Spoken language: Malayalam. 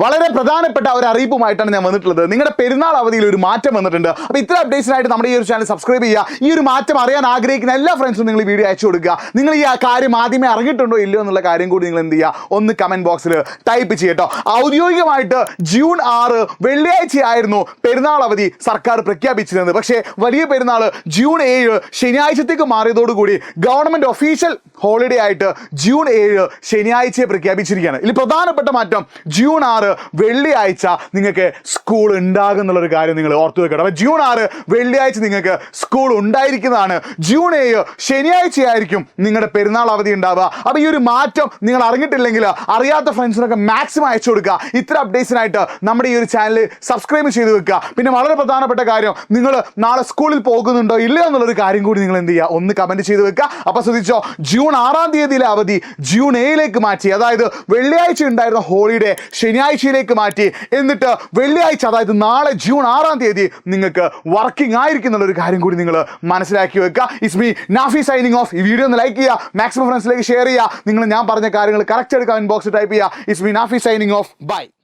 വളരെ പ്രധാനപ്പെട്ട ഒരു അറിയിപ്പുമായിട്ടാണ് ഞാൻ വന്നിട്ടുള്ളത്. നിങ്ങളുടെ പെരുന്നാൾ അവധിയിൽ ഒരു മാറ്റം വന്നിട്ടുണ്ട്. അപ്പോൾ ഇത്ര അപ്ഡേറ്റ്സിനായിട്ട് നമ്മുടെ ഈ ഒരു ചാനൽ സബ്സ്ക്രൈബ് ചെയ്യുക. ഈ ഒരു മാറ്റം അറിയാൻ ആഗ്രഹിക്കുന്ന എല്ലാ ഫ്രണ്ട്സും നിങ്ങൾ ഈ വീഡിയോ അയച്ചു കൊടുക്കുക. നിങ്ങൾ ഈ കാര്യം ആദ്യമേ അറിഞ്ഞിട്ടുണ്ടോ ഇല്ലയോ എന്നുള്ള കാര്യം കൂടി നിങ്ങൾ എന്ത് ചെയ്യുക, ഒന്ന് കമൻറ്റ് ബോക്സിൽ ടൈപ്പ് ചെയ്യട്ടോ. ഔദ്യോഗികമായിട്ട് ജൂൺ 6 വെള്ളിയാഴ്ചയായിരുന്നു പെരുന്നാൾ അവധി സർക്കാർ പ്രഖ്യാപിച്ചിരുന്നത്. പക്ഷേ വലിയ പെരുന്നാൾ ജൂൺ 7 ശനിയാഴ്ചത്തേക്ക് മാറിയതോടുകൂടി ഗവൺമെൻറ് ഒഫീഷ്യൽ ഹോളിഡേ ആയിട്ട് ജൂൺ 7 ശനിയാഴ്ചയെ പ്രഖ്യാപിച്ചിരിക്കുകയാണ്. ഇതിൽ പ്രധാനപ്പെട്ട മാറ്റം ജൂൺ 6 വെള്ളിയാഴ്ച നിങ്ങൾക്ക് സ്കൂൾ ഉണ്ടാകും എന്നുള്ളൊരു കാര്യം നിങ്ങൾ ഓർത്തു വെക്കണം. അപ്പോൾ ജൂൺ 6 വെള്ളിയാഴ്ച നിങ്ങൾക്ക് സ്കൂൾ ഉണ്ടായിരിക്കുന്നതാണ്. ജൂൺ 7 ശനിയാഴ്ചയായിരിക്കും നിങ്ങളുടെ പെരുന്നാൾ അവധി ഉണ്ടാവുക. അപ്പോൾ ഈ ഒരു മാറ്റം നിങ്ങൾ അറിഞ്ഞിട്ടില്ലെങ്കിൽ അറിയാത്ത ഫ്രണ്ട്സിനൊക്കെ മാക്സിമം അയച്ചു കൊടുക്കുക. ഇത്ര അപ്ഡേറ്റ്സിനായിട്ട് നമ്മുടെ ഈ ഒരു ചാനൽ സബ്സ്ക്രൈബ് ചെയ്ത് വെക്കുക. പിന്നെ വളരെ പ്രധാനപ്പെട്ട കാര്യം, നിങ്ങൾ നാളെ സ്കൂളിൽ പോകുന്നുണ്ടോ ഇല്ലയോ എന്നുള്ളൊരു കാര്യം കൂടി നിങ്ങൾ എന്ത് ചെയ്യുക, ഒന്ന് കമൻറ്റ് ചെയ്ത് വെക്കുക. അപ്പോൾ ശ്രദ്ധിച്ചോ, ജൂൺ 6 തീയതിയിലെ അവധി ജൂൺ 7 മാറ്റി. അതായത് വെള്ളിയാഴ്ച ഉണ്ടായിരുന്ന ഹോളിഡേ ശനിയാഴ്ചയിലേക്ക് മാറ്റി. എന്നിട്ട് വെള്ളിയാഴ്ച, അതായത് നാളെ ജൂൺ 6 തീയതി നിങ്ങൾക്ക് വർക്കിംഗ് ആയിരിക്കും എന്നുള്ളൊരു കാര്യം കൂടി നിങ്ങൾ മനസ്സിലാക്കി വെക്കുക. It's me Nafi signing of. ഈ വീഡിയോ ഒന്ന് ലൈക്ക് ചെയ്യുക, മാക്സിമം ഫ്രണ്ട്സിലേക്ക് ഷെയർ ചെയ്യുക. നിങ്ങൾ ഞാൻ പറഞ്ഞ കാര്യങ്ങൾ കറക്റ്റ് ആയിട്ട് കമൻറ്റ് ബോക്സിൽ ടൈപ്പ് ചെയ്യുക. It's me Nafi signing off. By.